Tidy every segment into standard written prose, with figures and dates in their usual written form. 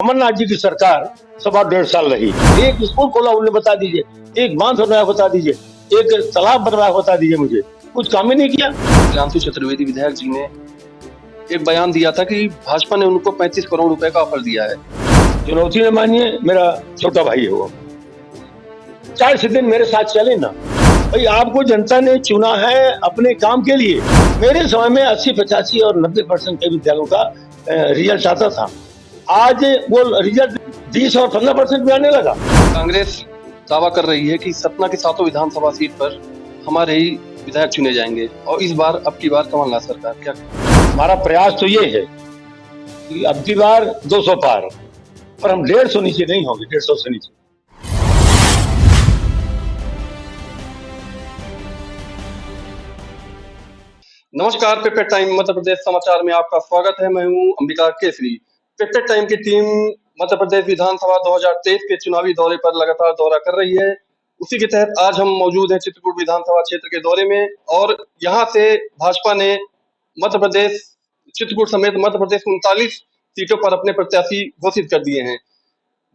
अमरनाथ जी की सरकार 1.5 साल रही। एक स्कूल खोला उन्हें बता दीजिए, एक बांध बनवाया बता दीजिए, एक तालाब बनवाया बता दीजिए, मुझे कुछ काम ही नहीं किया। नीलांशु चतुर्वेदी विधायक जी ने एक बयान दिया था कि भाजपा ने उनको 35 करोड़ रुपए का ऑफर दिया है। चुनौती में मानिए मेरा छोटा भाई है वो, 40 दिन मेरे साथ चले ना भाई। आपको जनता ने चुना है अपने काम के लिए। मेरे समय में 80, 85 और 90% के विद्यालयों का रिजल्ट आता था। आज वो रिजल्ट 20 और 15% में आने लगा। कांग्रेस दावा कर रही है कि सतना की 7 विधानसभा सीट पर हमारे ही विधायक चुने जाएंगे और इस बार अब की बार कमलनाथ सरकार। क्या हमारा प्रयास तो ये है कि अब की बार 200 पार, पर हम 150 नीचे नहीं होंगे, 150 से नीचे। नमस्कार, पिपट टाइम मध्य प्रदेश समाचार में आपका स्वागत है। मैं हूं अंबिका केसरी। पिपट टाइम की टीम मध्य प्रदेश विधानसभा 2023 के चुनावी दौरे पर लगातार दौरा कर रही है। उसी के तहत आज हम मौजूद हैं चित्रकूट विधानसभा क्षेत्र के दौरे में और यहाँ से भाजपा ने मध्य प्रदेश चित्रकूट समेत मध्य प्रदेश में 39 सीटों पर अपने प्रत्याशी घोषित कर दिए हैं।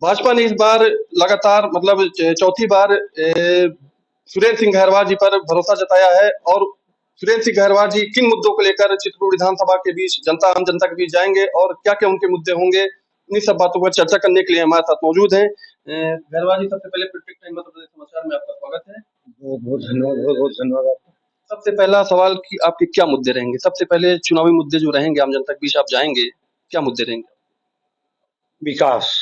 भाजपा ने इस बार लगातार चौथी बार सुरेंद्र सिंह गहरवार जी पर भरोसा जताया है और सुरेंद्र सिंह गहरवार जी किन मुद्दों को लेकर चित्रकूट विधानसभा के बीच आम जनता के बीच जाएंगे और क्या क्या उनके मुद्दे होंगे, उन्हीं सब बातों पर चर्चा करने के लिए हमारे साथ मौजूद हैं। गहरवार जी, सबसे पहले पिपट टाइम मध्य प्रदेश समाचार में आपका स्वागत है। बहुत बहुत धन्यवाद, बहुत बहुत धन्यवाद आपका। सबसे पहला सवाल कि आपके क्या मुद्दे रहेंगे? सबसे पहले चुनावी मुद्दे जो रहेंगे, आम जनता के बीच आप जाएंगे, क्या मुद्दे रहेंगे? विकास,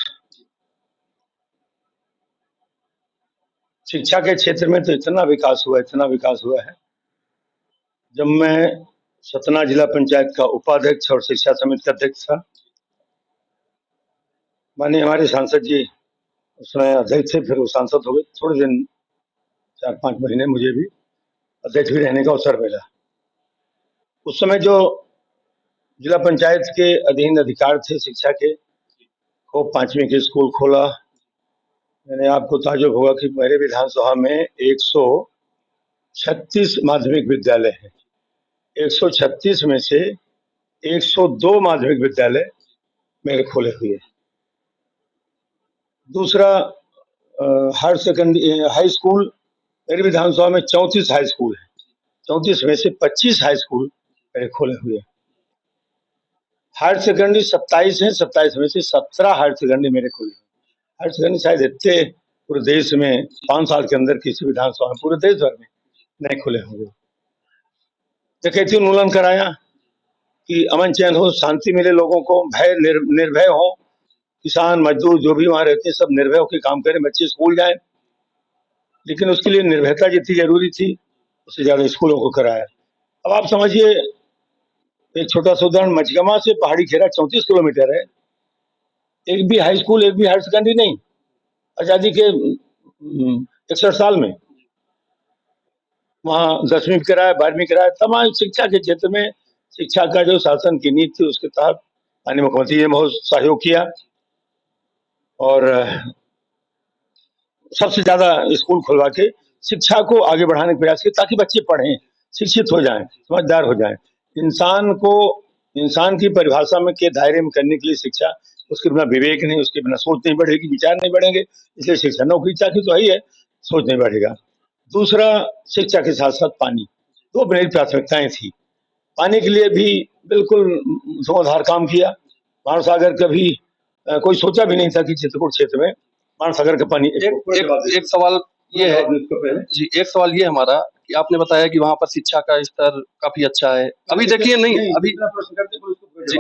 शिक्षा के क्षेत्र में तो इतना विकास हुआ है। जब मैं सतना जिला पंचायत का उपाध्यक्ष और शिक्षा समिति का अध्यक्ष था, माननीय हमारे सांसद जी उसमें अध्यक्ष थे, फिर वो सांसद हो गए। थोड़े दिन 4-5 महीने मुझे भी अध्यक्ष भी रहने का अवसर मिला। उस समय जो जिला पंचायत के अधीन अधिकार थे शिक्षा के, वो 5वीं के स्कूल खोला। मैंने, आपको ताज्जुब होगा कि मेरे विधानसभा में 136 माध्यमिक विद्यालय हैं। 136 में से 102 माध्यमिक विद्यालय मेरे खोले हुए। दूसरा, हायर सेकेंडरी हाई स्कूल, मेरी विधानसभा में 34 हाई स्कूल है। 34 में से 25 हाई स्कूल मेरे खोले हुए। हायर सेकेंडरी 27 है, 27 में से 17 हायर सेकेंडरी मेरे खोले। हायर सेकेंडरी शायद इतने पूरे देश में 5 साल के अंदर किसी विधानसभा में पूरे देश भर में नहीं खुले होंगे। डकैती उन्मूलन कराया कि अमन चैन हो, शांति मिले लोगों को, भय निर्भय हो, किसान मजदूर जो भी वहां रहते हैं सब निर्भय होकर काम करें, बच्चे स्कूल जाएं। लेकिन उसके लिए निर्भयता जितनी जरूरी थी उससे ज्यादा स्कूलों को कराया। अब आप समझिए, एक छोटा सा उदाहरण, मचगमा से पहाड़ी खेरा 34 किलोमीटर है। एक भी हाई स्कूल, एक भी हायर सेकेंडरी नहीं आजादी के 61 साल में। वहाँ 10वीं कराया, 12वीं कराया। तमाम शिक्षा के क्षेत्र में शिक्षा का जो शासन की नीति थी उसके तहत माननीय मुख्यमंत्री ने बहुत सहयोग किया और सबसे ज्यादा स्कूल खुलवा के शिक्षा को आगे बढ़ाने का प्रयास किया ताकि बच्चे पढ़ें, शिक्षित हो जाएं, समझदार हो जाएं। इंसान को इंसान की परिभाषा में के दायरे में करने के लिए शिक्षा, उसके बिना विवेक नहीं, उसके बिना सोच नहीं बढ़ेगी, विचार नहीं बढ़ेंगे, इसलिए शिक्षा। नौकरी चाकरी तो है, सोच नहीं बढ़ेगा। दूसरा, शिक्षा के साथ साथ पानी, दो मेरी प्राथमिकताएं थी। पानी के लिए भी बिल्कुल धुआंधार काम किया। मानव सागर कभी कोई सोचा भी नहीं था कि चित्रकूट क्षेत्र में मानव सागर का पानी। एक सवाल ये है जी, एक सवाल ये हमारा कि आपने बताया कि वहाँ पर शिक्षा का स्तर काफी अच्छा है। अभी देखिए, नहीं अभी जी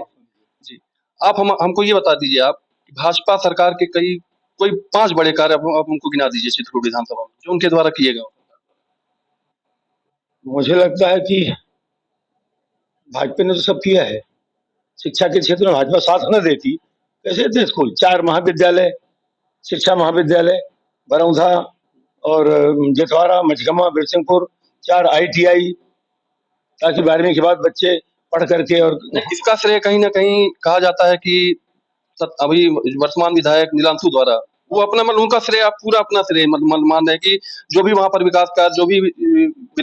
जी, आप हमको ये बता दीजिए, आप भाजपा सरकार के कोई 5 बड़े कार्य आप हमको गिना दीजिए चित्रकूट विधानसभा में जो उनके द्वारा किए गए। मुझे लगता है कि भाजपा ने तो सब किया है। शिक्षा के क्षेत्र में भाजपा साथ न देती कैसे थे स्कूल? 4 महाविद्यालय, शिक्षा महाविद्यालय बरौधा और जटवाड़ा, मचगमा, बिरसिंहपुर, 4 ITI, ताकि 12वीं के बाद बच्चे पढ़ करके। और इसका श्रेय कहीं ना कहीं कहा जाता है कि अभी वर्तमान विधायक नीलांशु द्वारा वो अपना उनका श्रेय, आप पूरा अपना श्रेय मान रहे हैं कि जो भी वहां पर विकास कार्य, जो भी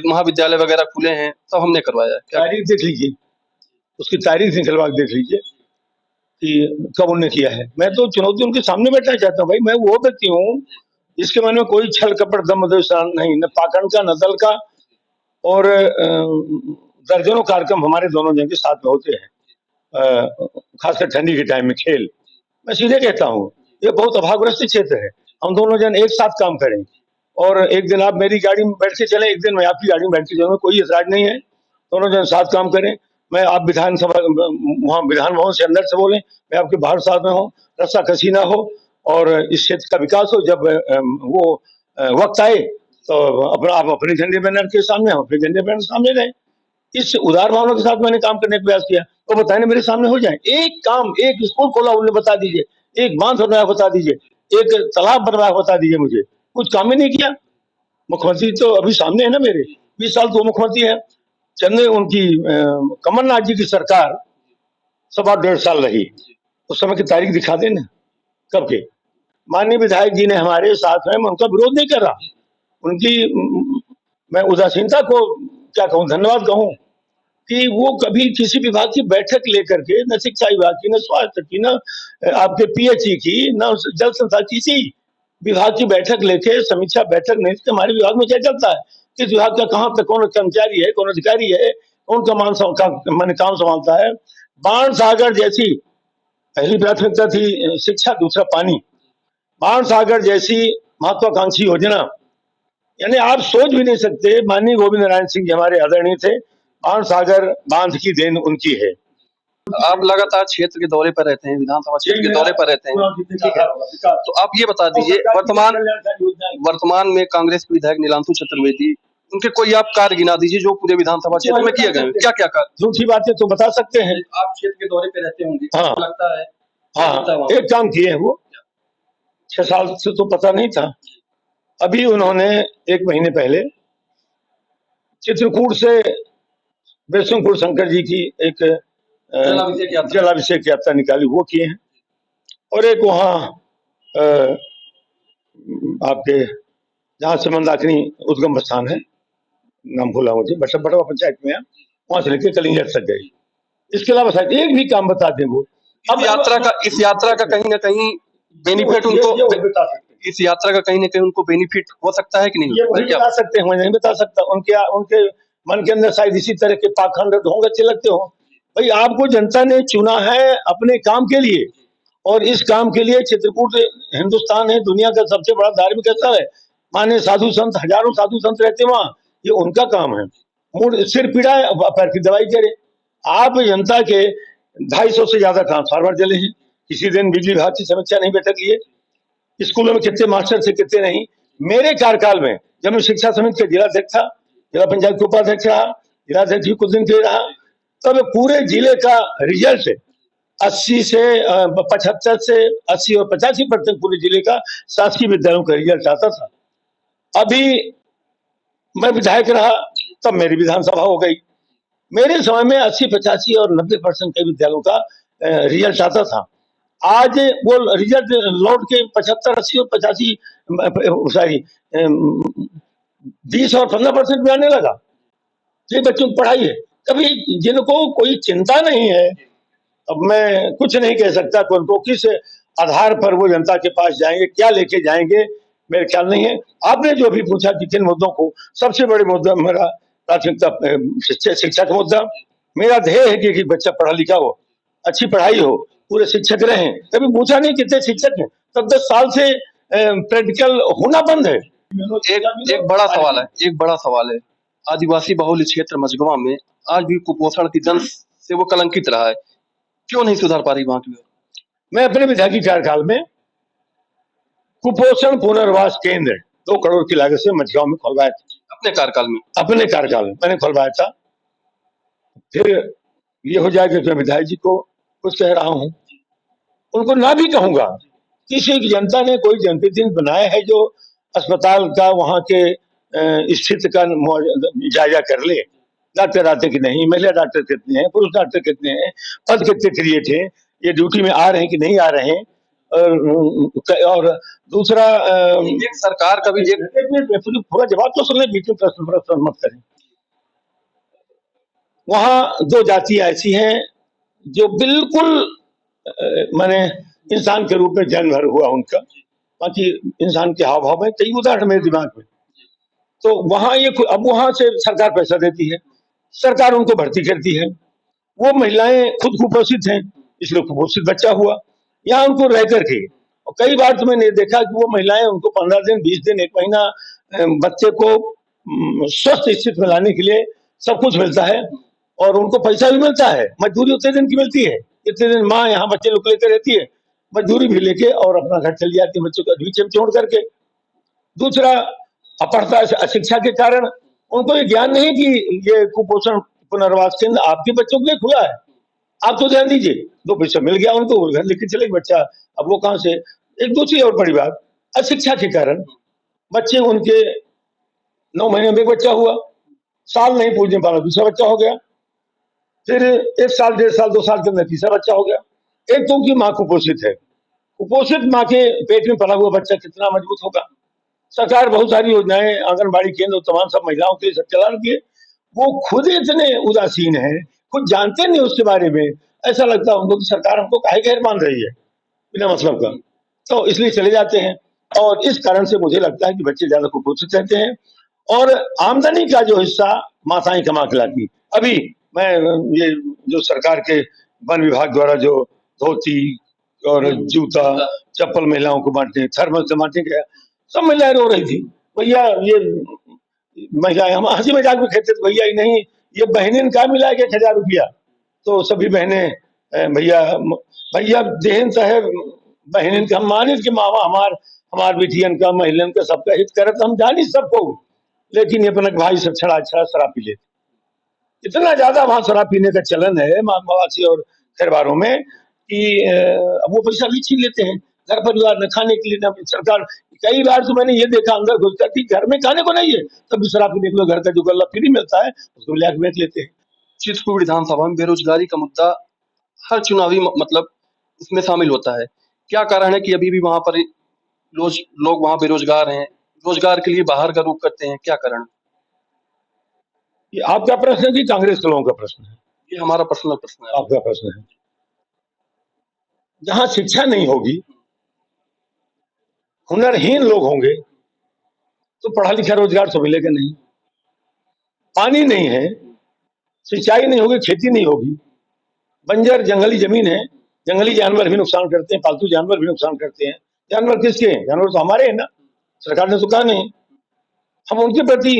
महाविद्यालय वगैरह खुले हैं सब हमने करवाया है। तारीख देख लीजिए, उसकी तारीख निकलवा देख लीजिए। कि कब उन्होंने किया है। मैं तो चुनौती उनके सामने बैठना चाहता हूँ। भाई मैं वो व्यक्ति हूँ जिसके मन में कोई छल कपट दम नहीं, न पाखंड का न दल का। और दर्जनों कार्यक्रम हमारे दोनों जन के साथ में होते हैं, खासकर ठंडी के टाइम में खेल। मैं सीधे कहता हूँ ये बहुत अभावग्रस्त क्षेत्र है। हम दोनों जन एक साथ काम करें और एक दिन आप मेरी गाड़ी में बैठ के चले, एक दिन मैं आपकी गाड़ी में बैठ के चलूंगा, कोई ऐतराज नहीं है। दोनों जन साथ काम करें। मैं आप विधानसभा वहाँ विधान भवन से अंदर से बोलें, मैं आपके बाहर साथ में हूँ, रस्साकसी ना हो और इस क्षेत्र का विकास हो। जब वो वक्त आए तो अपना आप अपने झंडे बैनर के सामने, हम अपने झंडे बैनर के सामने रहें। इस उदार भावना के साथ मैंने काम करने का प्रयास किया। तो बताए ना मेरे सामने हो जाए। एक काम, एक स्कूल खोला उन्हें बता दीजिए, एक बांध बनवाया बता दीजिए, एक तालाब बनवाया बता दीजिए। मुझे कुछ काम ही नहीं किया। मुख्यमंत्री तो अभी सामने है ना मेरे, 20 साल तो मुख्यमंत्री है। चंदे उनकी कमलनाथ जी की सरकार 1.25 साल रही। उस समय की तारीख दिखा देना कब के। माननीय विधायक जी ने हमारे साथ में, मैं उनका विरोध नहीं कर रहा, उनकी मैं उदासीनता को क्या कहूँ, धन्यवाद कहूँ कि वो कभी किसी विभाग की बैठक लेकर के, न शिक्षा विभाग की, न स्वास्थ्य की, न आपके पीएचई की, न जल संसाधन, किसी विभाग की बैठक लेके समीक्षा बैठक नहीं। तो हमारे विभाग में क्या चलता है, किस विभाग का कहाँ पे कौन कर्मचारी है, कौन अधिकारी है, कौन का मैंने काम संभालता है। बाण सागर जैसी पहली प्राथमिकता थी शिक्षा, दूसरा पानी। बाण सागर जैसी महत्वाकांक्षी योजना, यानी आप सोच भी नहीं सकते। माननीय गोविंद नारायण सिंह जी हमारे आदरणीय थे, बाण सागर बांध की देन उनकी है। आप लगातार क्षेत्र के दौरे पर रहते हैं, विधानसभा क्षेत्र के दौरे पर रहते हैं, ठीक है। तो आप ये बता दीजिए, वर्तमान में कांग्रेस के विधायक नीलांशु चतुर्वेदी, उनके कोई आप कार्य गिना दीजिए जो पूरे विधानसभा क्षेत्र में किए गए हैं। क्या क्या कार्य? झूठी बातें तो बता सकते हैं। आप क्षेत्र के दौरे पे रहते होंगे, हाँ, लगता है। हाँ, एक काम किए हैं वो, 6 साल से तो पता नहीं था। अभी उन्होंने 1 महीने पहले चित्रकूट से वैष्णोपुर शंकर जी की एक जलाभिषेक यात्रा निकाली, वो किए हैं। और एक वहाँ आपके जहाँ से मंदाकिनी उद्गम स्थान है, नाम भूला मुझे, बटवा पंचायत में है, वहां से लेकर कलिंगत तक गई। इसके अलावा शायद एक भी काम बता दें वो। अब इस यात्रा का कहीं ना कहीं बेनिफिट उनको, इस यात्रा का कहीं ना कहीं उनको बेनिफिट हो सकता है कि नहीं? ये वही बता सकते हैं, मैं नहीं बता सकता। उनके मन के अंदर शायद इसी तरह के पाखंड ढोंग अच्छे लगते हो। भाई आपको जनता ने चुना है अपने काम के लिए, और इस काम के लिए चित्रकूट हिंदुस्तान है, दुनिया का सबसे बड़ा धार्मिक स्थल है। माने साधु संत, हजारों साधु संत रहते वहां, ये उनका काम है। सिर पीड़ा है, पैर की दवाई करे। आप जनता के 250 से ज्यादा ट्रांसफार्मर जले हैं। किसी दिन बिजली विभाग की समीक्षा नहीं बैठक लिए। स्कूलों में कितने मास्टर थे, कितने नहीं। मेरे कार्यकाल में जब मैं शिक्षा समिति का जिलाध्यक्ष था, जिला पंचायत के उपाध्यक्ष रहा, जिलाध्यक्ष भी कुछ दिन के रहा, तब पूरे जिले का रिजल्ट 80 से 75 से 80 और 85% पूरे जिले का शासकीय विद्यालयों का रिजल्ट आता था। अभी मैं विधायक रहा, तब मेरी विधानसभा हो गई। मेरे समय में 80, 85 और 90% के विद्यालयों का रिजल्ट आता था। आज वो रिजल्ट लौट के 75, 80 और 85 सॉरी 20 और 15% में आने लगा। ये बच्चों की पढ़ाई है। कभी जिनको कोई चिंता नहीं है, अब मैं कुछ नहीं कह सकता कि उनको किस आधार पर वो जनता के पास जाएंगे, क्या लेके जाएंगे, मेरे ख्याल नहीं है। आपने जो भी पूछा कि किन मुद्दों को, सबसे बड़े मुद्दा मेरा प्राथमिकता शिक्षा का मुद्दा। मेरा ध्येय है कि बच्चा पढ़ा लिखा हो, अच्छी पढ़ाई हो, पूरे शिक्षक रहे। कभी पूछा नहीं कितने शिक्षक हैं, तब 10 साल से प्रैक्टिकल होना बंद है। एक बड़ा सवाल है, आदिवासी बहुल क्षेत्र मझगवा में आज भी कुपोषण की दंश से वो कलंकित रहा है, क्यों नहीं सुधार पा रही वहां की? मैं अपने विधायकी कार्यकाल में कुपोषण पुनर्वास केंद्र 2 करोड़ की लागत से मझगांव में खुलवाया था। अपने कार्यकाल में मैंने खुलवाया था। फिर ये हो जाए कि मैं विधायक जी को कुछ कह रहा हूं, उनको ना भी कहूंगा। किसी की जनता ने कोई जनप्रतिनिधि बनाया है जो अस्पताल का वहां के स्थिति का जायजा कर ले। डॉक्टर आते कि नहीं, महिला डॉक्टर कितने हैं, पुरुष डॉक्टर कितने हैं, पद कितने क्रिएट हैं, ये ड्यूटी में आ रहे हैं कि नहीं आ रहे हैं। और दूसरा एक सरकार का भी पूरा जवाब तो सुनने, बीच में प्रश्न मत करें। वहां 2 जातियां ऐसी हैं जो बिल्कुल माने इंसान के रूप में जन्म भर हुआ उनका। बाकी इंसान के हाव भाव में कई उदाहरण मेरे दिमाग में। तो वहां ये अब वहां से सरकार पैसा देती है, सरकार उनको भर्ती करती है। वो महिलाएं खुद कुपोषित हैं, इसलिए कुपोषित बच्चा हुआ। यहाँ उनको रह करके और कई बार तो मैंने देखा कि वो महिलाएं उनको 15 दिन 20 दिन 1 महीना बच्चे को स्वस्थ स्थिति में लाने के लिए सब कुछ मिलता है और उनको पैसा भी मिलता है। मजदूरी उतने दिन की मिलती है, इतने दिन माँ यहाँ बच्चे लोग लेकर रहती है, मजदूरी भी लेके और अपना घर चली जाती है बच्चों का नीचे छोड़ करके। दूसरा, अपढ़ता अशिक्षा के कारण उनको ये ज्ञान नहीं कि ये कुपोषण पुनर्वास केंद्र आपके बच्चों के लिए खुला है, आप तो ध्यान दीजिए। 2 पैसा मिल गया उनको, घर लेके चले बच्चा। अब वो कहाँ से? एक दूसरी और बड़ी बात, अशिक्षा के कारण बच्चे उनके 9 महीने में एक बच्चा हुआ, साल नहीं पूजने पाला दूसरा बच्चा हो गया, फिर 1 साल 1.5 साल 2 साल के अंदर तीसरा बच्चा हो गया। एक तो उनकी माँ कुपोषित है, कुपोषित माँ के पेट में पला हुआ बच्चा कितना मजबूत होगा। सरकार बहुत सारी योजनाएं आंगनबाड़ी केंद्र तमाम सब महिलाओं के लिए सब चला रही है, वो खुद इतने उदासीन है, खुद जानते नहीं उसके बारे में। ऐसा लगता है उनको कि सरकार हमको काहे घेर मान रही है बिना मतलब का, तो इसलिए चले जाते हैं। और इस कारण से मुझे लगता है कि बच्चे ज्यादा कुपोषित रहते हैं और आमदनी का जो हिस्सा माताएं कमा के लाती। अभी मैं ये जो सरकार के वन विभाग द्वारा जो धोती और जूता चप्पल महिलाओं को बांटते हैं, थर्मस बांटने गया, सब महिलाएं रो रही थी, भैया ये महिलाएं, हम हंसी मजाक में कहते थे भैया ही नहीं, ये बहनें का मिला के 1,000 रुपया। तो सभी बहनें भैया भैया देहन साहेब बहन के हम मानित के मावा हमार बेटियन का महिलन का सबका हित करत हम जानी सबको, लेकिन ये अपना भाई सब छड़ा छड़ा शराब पी लेते। इतना ज्यादा वहां शराब पीने का चलन है मवासी और खैरवारों में कि अब वो पैसा भी छीन लेते हैं घर परिवार न खाने के लिए। न सरकार, कई बार तो मैंने ये देखा अंदर घुसकर कि घर में खाने को नहीं है, तब भी शराब पीने के लिए घर का जो गल्ला फ्री मिलता है उसको ले आके बेच लेते हैं। चित्रकूट विधानसभा में बेरोजगारी का मुद्दा हर चुनावी मतलब इसमें शामिल होता है। क्या कारण है कि अभी भी वहां पर लोग वहां बेरोजगार हैं, रोजगार के लिए बाहर का रुख करते हैं, क्या कारण? ये आपका प्रश्न है कि कांग्रेस के लोगों का प्रश्न है? ये हमारा पर्सनल प्रश्न है। आपका प्रश्न है। जहां शिक्षा नहीं होगी, हुनरहीन लोग होंगे, तो पढ़ा लिखा रोजगार तो मिलेगा नहीं। पानी नहीं है, सिंचाई नहीं होगी, खेती नहीं होगी, बंजर जंगली जमीन है, जंगली जानवर भी नुकसान करते हैं, पालतू जानवर भी नुकसान करते हैं। जानवर किसके हैं? जानवर तो हमारे हैं ना, सरकार ने तो कहा नहीं। हम उनके प्रति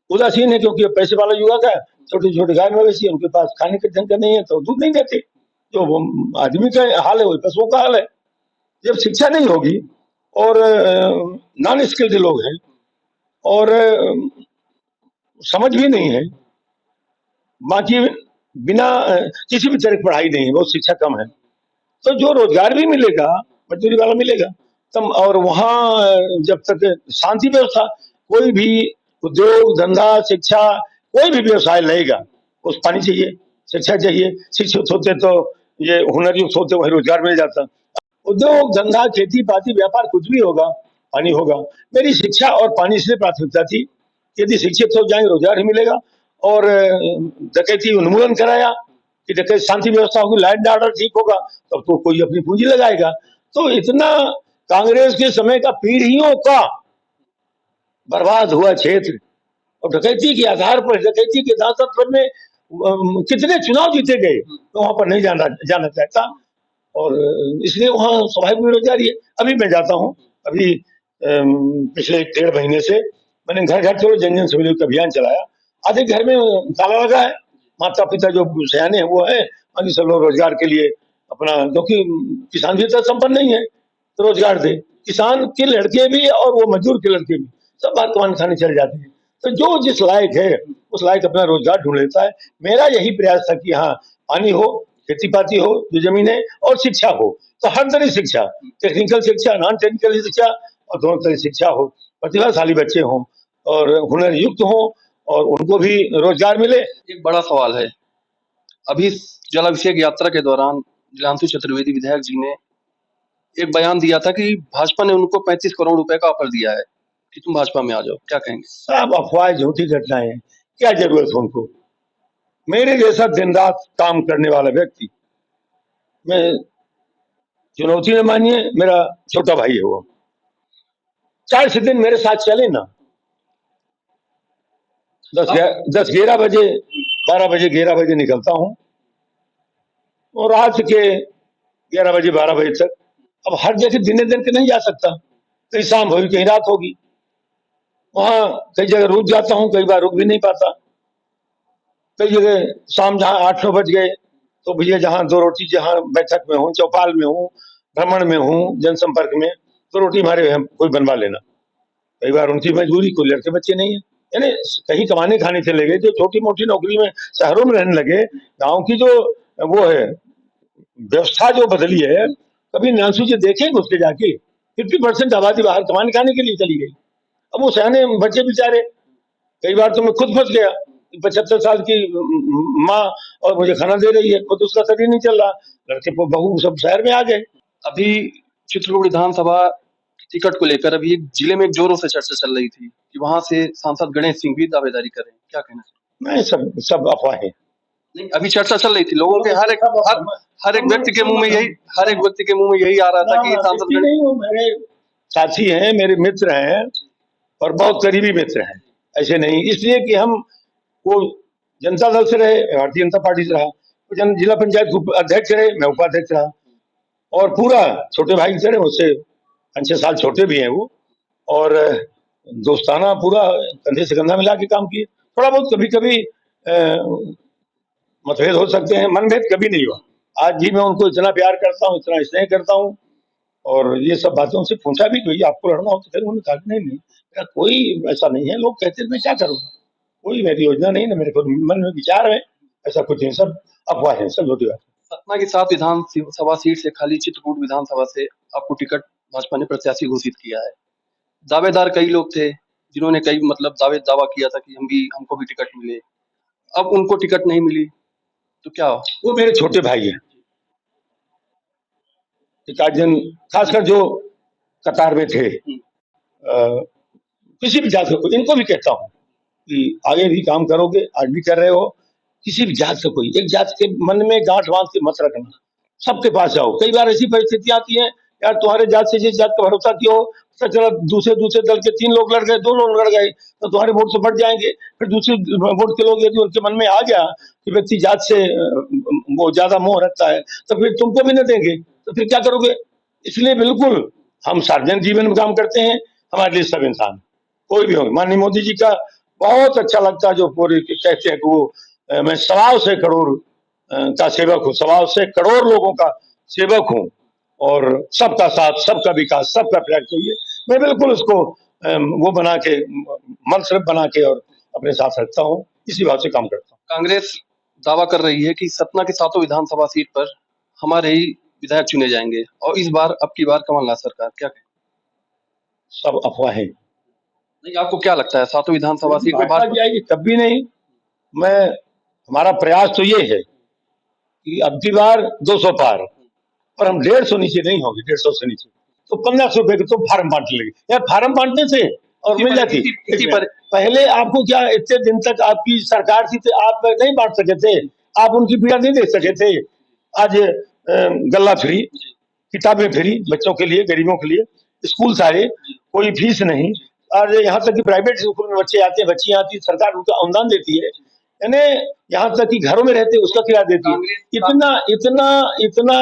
उदासीन है क्योंकि पैसे वाला युवा का छोटे छोटे गाय मवेशी उनके पास खाने के ढंग का नहीं है तो दूध नहीं देते। जो आदमी का हाल है वही पशुओं का हाल है। जब शिक्षा नहीं होगी और नॉन स्किल्ड लोग हैं और समझ भी नहीं है, बाकी बिना किसी भी तरह की पढ़ाई नहीं है, बहुत शिक्षा कम है, तो जो रोजगार भी मिलेगा मजदूरी वाला मिलेगा तब। और वहां जब तक शांति व्यवस्था, कोई भी उद्योग धंधा शिक्षा कोई भी व्यवसाय लेगा उस पानी चाहिए, शिक्षा चाहिए। शिक्षित होते तो ये हुनर युक्त होते वही रोजगार मिल जाता। उद्योग धंधा खेती पाती व्यापार कुछ भी होगा, पानी होगा। मेरी शिक्षा और पानी से प्राथमिकता थी, यदि शिक्षित हो जाएंगे रोजगार ही मिलेगा। और डकैती उन्मूलन कराया कि डकैत शांति व्यवस्था होगी, लॉ एंड ऑर्डर ठीक होगा, तब तो कोई अपनी पूंजी लगाएगा। तो इतना कांग्रेस के समय का पीढ़ियों का बर्बाद हुआ क्षेत्र और डकैती के आधार पर, डकैती के दांसत पर में कितने चुनाव जीते गए, तो वहां पर नहीं जाना चाहता। और इसलिए वहाँ स्वाभाविक बेरोजगारी है। अभी मैं जाता हूँ, अभी पिछले 1.5 महीने से मैंने घर घर चलो जन जन सहयोग अभियान चलाया। आधे घर में ताला लगा है, माता पिता जो सयाने हैं वो है, बाकी सब लोग रोजगार के लिए अपना, क्योंकि किसान भी इतना संपन्न नहीं है तो रोजगार दे। किसान के लड़के भी और वो मजदूर के लड़के भी सब बात कमान खाने चले जाते हैं। तो जो जिस लायक है उस लायक अपना रोजगार ढूंढ लेता है। मेरा यही प्रयास था कि हाँ पानी हो, खेती पाती हो जो जमीन है, और शिक्षा हो, तो हर तरह शिक्षा, टेक्निकल शिक्षा नॉन टेक्निकल शिक्षा और दोनों तरह शिक्षा हो, प्रतिभाशाली बच्चे हों और हुनर युक्त हों और उनको भी रोजगार मिले। एक बड़ा सवाल है, अभी जलाभिषेक यात्रा के दौरान नीलांशु चतुर्वेदी विधायक जी ने एक बयान दिया था कि भाजपा ने उनको 35 करोड़ रुपए का ऑफर दिया है कि तुम भाजपा में आ जाओ, क्या कहेंगे? सब अफवाह झूठी घटनाएं, क्या जरूरत है उनको? मेरे जैसा दिन रात काम करने वाला व्यक्ति मैं चुनौती में मानिए, मेरा छोटा भाई है वो। 4 दिन मेरे साथ चले ना, 10 11 बजे, 12 बजे 11 बजे निकलता हूँ और रात के 11 बजे 12 बजे तक। अब हर जगह दिने दिन के नहीं जा सकता, कहीं शाम होगी कहीं रात होगी। वहां कई जगह रुक जाता हूँ, कई बार रुक भी नहीं पाता। कई जगह शाम जहाँ 8 9 बज गए तो भैया जहाँ 2 रोटी, जहाँ बैठक में हूँ, चौपाल में हूँ, भ्रमण में हूँ, जनसंपर्क में, 2 रोटी हमारे कोई बनवा लेना। कई बार उनकी मजबूरी, कोई लड़के बच्चे नहीं है, यानी कहीं कमाने खाने चले गए, जो छोटी मोटी नौकरी में शहरों में रहने लगे। गांव की जो वो है व्यवस्था जो बदली है, कभी नासू जी देखेंगे उसके जाके 50% आबादी बाहर कमाने खाने के लिए चली गई। अब वो सयाने बच्चे बेचारे, कई बार तो मैं खुद फंस गया। 75 साल की माँ और मुझे खाना दे रही है, खुद उसका शरीर नहीं चल रहा, लड़के बहू सब शहर में आ गए। अभी चित्रकूट विधानसभा टिकट को लेकर अभी एक जिले में एक जोरों से चर्चा चल रही थी कि वहां से सांसद गणेश सिंह भी दावेदारी कर रहे हैं, क्या कहना है? नहीं, सब अफवाहें। नहीं, अभी चर्चा चल रही थी, लोगों के हर एक व्यक्ति के मुंह में यही आ रहा था कि सांसद गणेश। नहीं, वो मेरे साथी हैं, मेरे मित्र हैं और बहुत करीबी मित्र हैं, ऐसे नहीं। इसलिए कि हम वो जनता दल से रहे, भारतीय जनता पार्टी से रहा, वो जिला पंचायत अध्यक्ष रहे, मैं उपाध्यक्ष रहा, और पूरा छोटे भाई से रहे, मुझसे 5 6 साल छोटे भी हैं वो, और दोस्ताना पूरा कंधे से कंधा मिला के काम किए। थोड़ा बहुत कभी कभी मतभेद हो सकते हैं, मनभेद कभी नहीं हुआ। आज भी मैं उनको इतना प्यार करता हूँ, इतना स्नेह करता हूँ, और ये सब बातें उनसे पूछा भी, भैया आपको लड़ना हो तो फिर उन्होंने कहा नहीं नहीं, मेरा कोई ऐसा नहीं है। लोग कहते हैं मैं क्या करूँगा, कोई मेरी योजना नहीं ना, मेरे को मन में विचार है, ऐसा कुछ नहीं, सब अफवाह है, सब झूठी बात। सतना की 7 विधानसभा सीट से खाली चित्रकूट विधानसभा से आपको टिकट भाजपा ने प्रत्याशी घोषित किया है। दावेदार कई लोग थे जिन्होंने कई मतलब दावा किया था कि हमको भी टिकट मिले, अब उनको टिकट नहीं मिली तो क्या हो? वो मेरे छोटे भाई हैं, जन खासकर जो कतार में थे, किसी भी जात को, इनको भी कहता हूँ कि आगे भी काम करोगे, आज भी कर रहे हो, किसी भी जात से कोई एक जात के मन में गांठ बांध के मत रखना, सबके पास जाओ। कई बार ऐसी परिस्थितियां आती हैं, यार तुम्हारे जात से जिस जात का भरोसा किया हो, पता चला दूसरे दल के 3 लोग लड़ गए, 2 लोग लड़ गए, तो तुम्हारे वोट तो बढ़ जाएंगे। फिर दूसरे वोट के लोग यदि उनके मन में आ गया कि व्यक्ति जात से वो ज्यादा मोह रखता है, तो फिर तुमको भी न देंगे, तो फिर क्या करोगे? इसलिए बिल्कुल हम सार्वजनिक जीवन में काम करते हैं, हमारे लिए सब इंसान, कोई भी हो। माननीय मोदी जी का बहुत अच्छा लगता है जो पूरे कहते हैं कि वो मैं 1.25 करोड़ का सेवक हूँ, 1.25 करोड़ लोगों का सेवक हूँ, और सबका साथ, सबका विकास, सबका प्रयास चाहिए। मैं बिल्कुल उसको वो बना के, मंत्र बना के और अपने साथ रखता हूँ, इसी बात से काम करता हूँ। कांग्रेस दावा कर रही है कि सतना की 7 विधानसभा सीट पर हमारे ही विधायक चुने जाएंगे और इस बार अब की बार कमलनाथ सरकार, क्या कहें? सब अफवाहें। नहीं, आपको क्या लगता है 7 विधानसभा सीट में भाजपा जाएगी? कभी नहीं। हमारा प्रयास तो ये है कि अब की बार 200 पार, और हम 150 नीचे नहीं होंगे, 150 से नीचे। तो 1500 रुपए के तो फार्म बांटने लगे यार, फार्म बांटने से और मिल जाती। पहले आपको क्या, इतने दिन तक आपकी सरकार थी, आप नहीं बांट सके थे, आप उनकी पीड़ा नहीं देख सके थे। आज गल्ला फ्री, किताबें फ्री बच्चों के लिए, गरीबों के लिए, स्कूल सारे, कोई फीस नहीं, और यहाँ तक कि प्राइवेट स्कूल में बच्चे आते हैं, बच्चियां आती, सरकार उनका अनुदान देती है, यानी यहाँ तक कि घरों में रहते उसका किराया देती है। इतना इतना इतना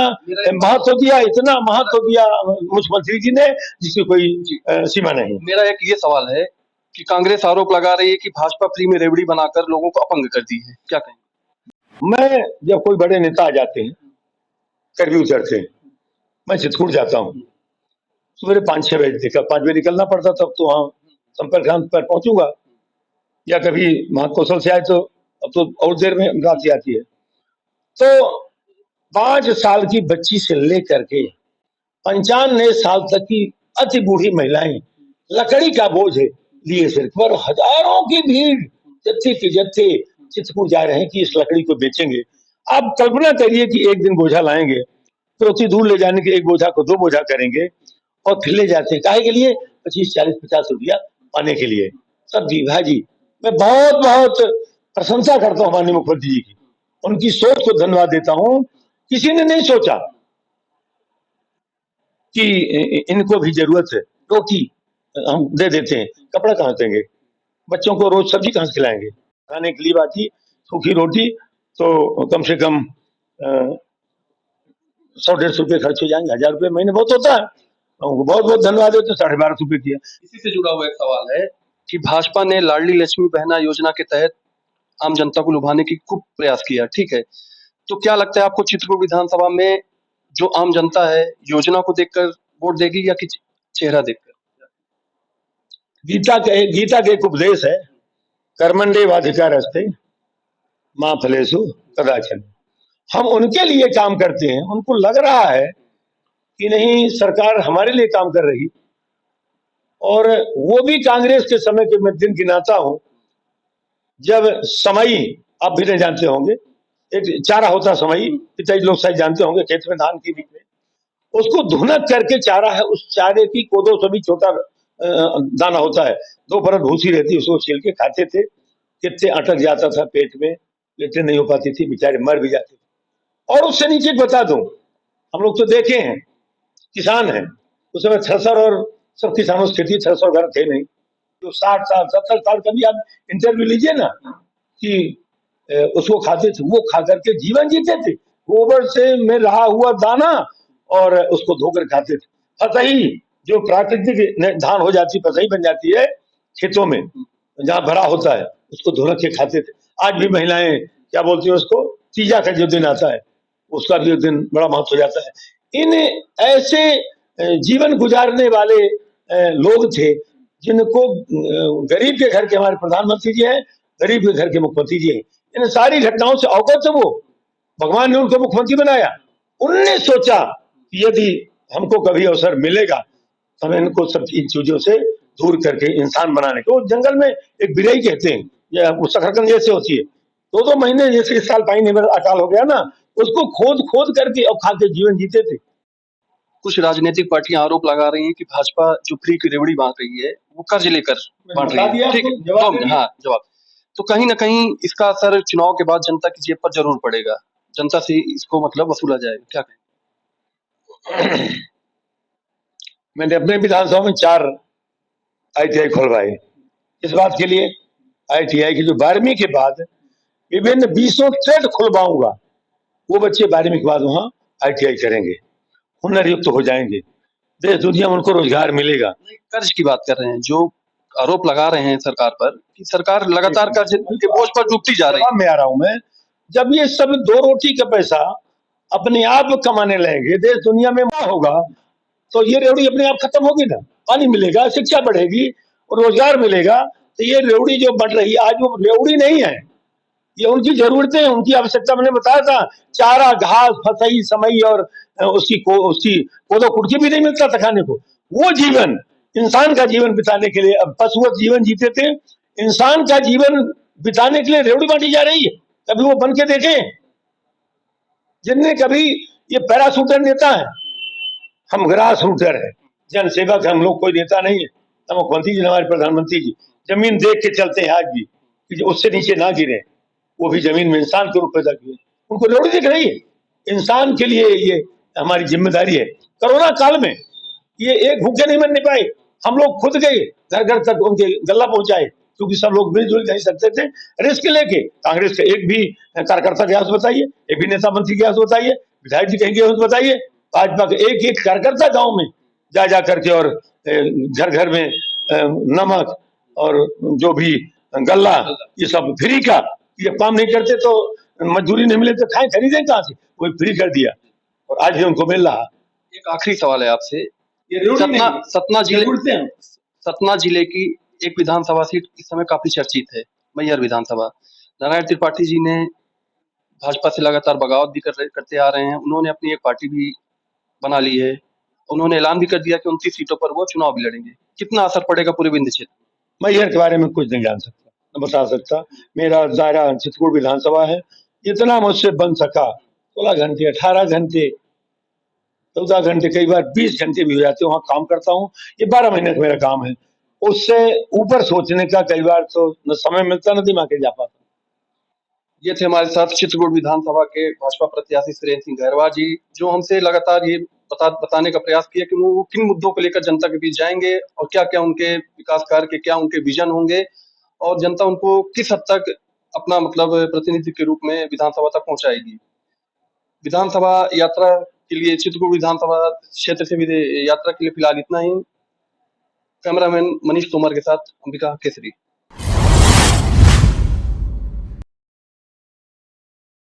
महत्व दिया, इतना महत्व दिया मुख्यमंत्री जी ने, जिसकी कोई सीमा नहीं। मेरा एक ये सवाल है कि कांग्रेस आरोप लगा रही है कि भाजपा फ्री में रेवड़ी बनाकर लोगों को अपंग कर दी है, क्या कहें? मैं जब कोई बड़े नेता आ जाते हैं, कर्फ्यू उतरते हैं, मैं चित्रकूट जाता हूँ, सवेरे 5 6 बजे देखा, 5 बजे निकलना पड़ता, तब तो वहाँ संपर्क पर पहुंचूंगा, या कभी महाकौशल से आए तो अब तो और देर में रात आती है। तो 5 साल की बच्ची से लेकर के 95 साल तक की अति बूढ़ी महिलाएं लकड़ी का बोझ लिए सिर पर, हजारों की भीड़, जत्थे के जत्थे चित्रकूट जा रहे हैं कि इस लकड़ी को बेचेंगे। आप कल्पना करिए कि एक दिन बोझा लाएंगे तो उतनी दूर ले जाने के एक बोझा को 2 बोझा करेंगे, और फिर ले जाते हैं काहे के लिए? 25 40 50 रुपया पाने के लिए। सब दीभा जी, मैं बहुत बहुत प्रशंसा करता हूँ माननीय मुख्यमंत्री जी की, उनकी सोच को धन्यवाद देता हूँ। किसी ने नहीं सोचा कि इनको भी जरूरत है, रोटी हम दे देते हैं, कपड़ा कहाँ देंगे, बच्चों को रोज सब्जी कहाँ से खिलाएंगे, खाने के लिए बाकी सूखी रोटी तो कम से कम 100-150 रुपये खर्च हो जाएंगे, 1000 रुपये महीने बहुत होता है। उनको बहुत बहुत धन्यवाद देते, 1250 रुपये किया। इसी से जुड़ा हुआ एक सवाल है कि भाजपा ने लाडली लक्ष्मी बहना योजना के तहत आम जनता को लुभाने की खूब प्रयास किया, ठीक है, तो क्या लगता है आपको चित्रकूट विधानसभा में जो आम जनता है योजना को देखकर वोट देगी या कि चेहरा देखकर? गीता के एक उपदेश है, कर्मण्येवाधिकारस्ते मां फलेषु कदाचन। हम उनके लिए काम करते हैं, उनको लग रहा है कि नहीं सरकार हमारे लिए काम कर रही, और वो भी कांग्रेस के समय के मैं दिन गिनाता हूं जब समई, आप भी नहीं जानते होंगे, एक चारा होता समई, पिताजी लोग शायद जानते होंगे, खेत में धान के बीच में उसको धुनक करके चारा है, उस चारे की कोदो से भी छोटा दाना होता है, 2 परत भूसी रहती है, उसको छील के खाते थे, कितने अटक जाता था पेट में, लेटे नहीं हो पाती थी, बेचारे मर भी जाते थे। और उससे नीचे बता दूं, हम लोग तो देखे हैं, किसान हैं, उस समय थ्रेसर और सब किसानों से खेती, थ्रेसर घर थे नहीं, जो 60 साल 70 साल का भी आप इंटरव्यू लीजिए ना कि उसको खाते थे, वो खा करके जीवन जीते थे, गोबर से में रहा हुआ दाना और उसको धोकर खाते थे। फसही जो प्राकृतिक धान हो जाती, फसही बन जाती है खेतों में जहाँ भरा होता है, उसको धुनक के खाते थे। आज भी महिलाएं क्या बोलती है उसको, तीजा का जो दिन आता है उसका भी एक दिन बड़ा महत्व हो जाता है। इन ऐसे जीवन गुजारने वाले लोग थे जिनको गरीब के घर के हमारे प्रधानमंत्री जी हैं, गरीब के घर के मुख्यमंत्री जी हैं, इन सारी घटनाओं से अवगत वो, भगवान ने उनको मुख्यमंत्री बनाया, उन्होंने सोचा कि यदि हमको कभी अवसर मिलेगा तो हमें इनको सब इन चीजों से दूर करके इंसान बनाने को, जंगल में एक बिरई कहते हैं या वो शकरकंद जैसे होती है, 2-2 महीने जैसे इस साल पानी नहीं अकाल हो गया ना, उसको खोद खोद करके और खा के जीवन जीते थे। कुछ राजनीतिक पार्टियां आरोप लगा रही हैं कि भाजपा जो फ्री की रेवड़ी बांट रही है वो कर्ज लेकर बांट रही है, ठीक है, हाँ जवाब, तो कहीं ना कहीं इसका असर चुनाव के बाद जनता की जेब पर जरूर पड़ेगा, जनता से इसको मतलब वसूला जाएगा, क्या कहें? मैंने अपने विधानसभा में 4 ITI खुलवाए, इस बात के लिए ITI की जो 12वीं के बाद विभिन्न 20 ट्रेड खुलवाऊंगा, वो बच्चे 12वीं के बाद वहाँ ITI करेंगे, हुनर युक्त हो जाएंगे, देश दुनिया में उनको रोजगार मिलेगा। कर्ज की बात कर रहे हैं, जो आरोप लगा रहे हैं सरकार पर कि सरकार लगातार कर्ज के बोझ पर डूबती जा रही है। में आ रहा हूं मैं, जब ये सब 2 रोटी का पैसा अपने आप कमाने लगेंगे, देश दुनिया में होगा, तो ये रेवड़ी अपने आप खत्म होगी ना, पानी मिलेगा, शिक्षा बढ़ेगी और रोजगार मिलेगा, तो ये रेवड़ी जो बढ़ रही है आज वो रेवड़ी नहीं है, ये उनकी जरूरतें, उनकी आवश्यकता। मैंने बताया था, चारा, घास, फसई, समई और उसकी कोदो कुटकी भी नहीं मिलता था खाने को, वो जीवन इंसान का जीवन बिताने के लिए, अब पशुवत जीवन जीते थे, इंसान का जीवन बिताने के लिए रेवड़ी बांटी जा रही है, कभी वो बन के देखें, जिनने कभी, ये पैराशूटर नेता है, हम ग्रास रूटर है, जन सेवक, हम लोग कोई नेता नहीं है, हम मुख्यमंत्री जी, हमारे प्रधानमंत्री जी जमीन देख के चलते हैं आज भी कि उससे नीचे ना गिरे, वो भी जमीन में इंसान के रूप पैदा किए, उनको लोड़ दिख रही है, इंसान के लिए ये हमारी जिम्मेदारी है। कोरोना काल में ये एक भूखे नहीं मरने पाए, हम लोग खुद गए घर घर तक उनके गल्ला पहुंचाए, क्योंकि सब लोग मिलजुल नहीं सकते थे, रिस्क लेके। कांग्रेस का एक भी कार्यकर्ता गया बताइए, एक भी नेता मंत्री गया बताइए, विधायक जी कहीं गए बताइए, भाजपा के एक एक कार्यकर्ता गांव में जा जा करके और घर घर में नमक और जो भी गल्ला, ये सब फ्री का, ये काम नहीं करते तो मजदूरी नहीं मिले तो खाए, खरीदे कहाँ से, कोई फ्री कर दिया और आज भी उनको मिल रहा। एक आखिरी सवाल है आपसे, सतना जिले की एक विधानसभा सीट इस समय काफी चर्चित है, मैहर विधानसभा, नारायण त्रिपाठी जी ने भाजपा से लगातार बगावत भी करते आ रहे हैं, उन्होंने अपनी एक पार्टी भी बना ली है, उन्होंने ऐलान भी कर दिया कि 29 सीटों पर वो चुनाव भी लड़ेंगे, कितना असर पड़ेगा पूरे विंध्य क्षेत्र? मैहर के बारे में कुछ नहीं जान सकता, न बता सकता, मेरा दायरा चित्रकूट विधानसभा है, इतना मुझसे बन सका 16 घंटे 18 घंटे 14 घंटे, कई बार 20 घंटे भी हो जाते, वहां काम करता हूँ, ये 12 महीने का मेरा काम है, उससे ऊपर सोचने का कई बार तो न समय मिलता न दिमाग के जा पाता। ये थे हमारे साथ चित्रकूट विधानसभा के भाजपा प्रत्याशी सुरेंद्र सिंह गहरवार जी, जो हमसे लगातार ये बताने का प्रयास किया कि वो किन मुद्दों को लेकर जनता के बीच जाएंगे और क्या क्या उनके विकास कार्य के क्या उनके विजन होंगे और जनता उनको किस हद तक अपना मतलब प्रतिनिधि के रूप में विधानसभा तक पहुंचाएगी। विधानसभा यात्रा के लिए चित्रकूट विधानसभा क्षेत्र से भी यात्रा के लिए फिलहाल इतना ही। कैमरामैन मनीष तोमर के साथ अंबिका केसरी।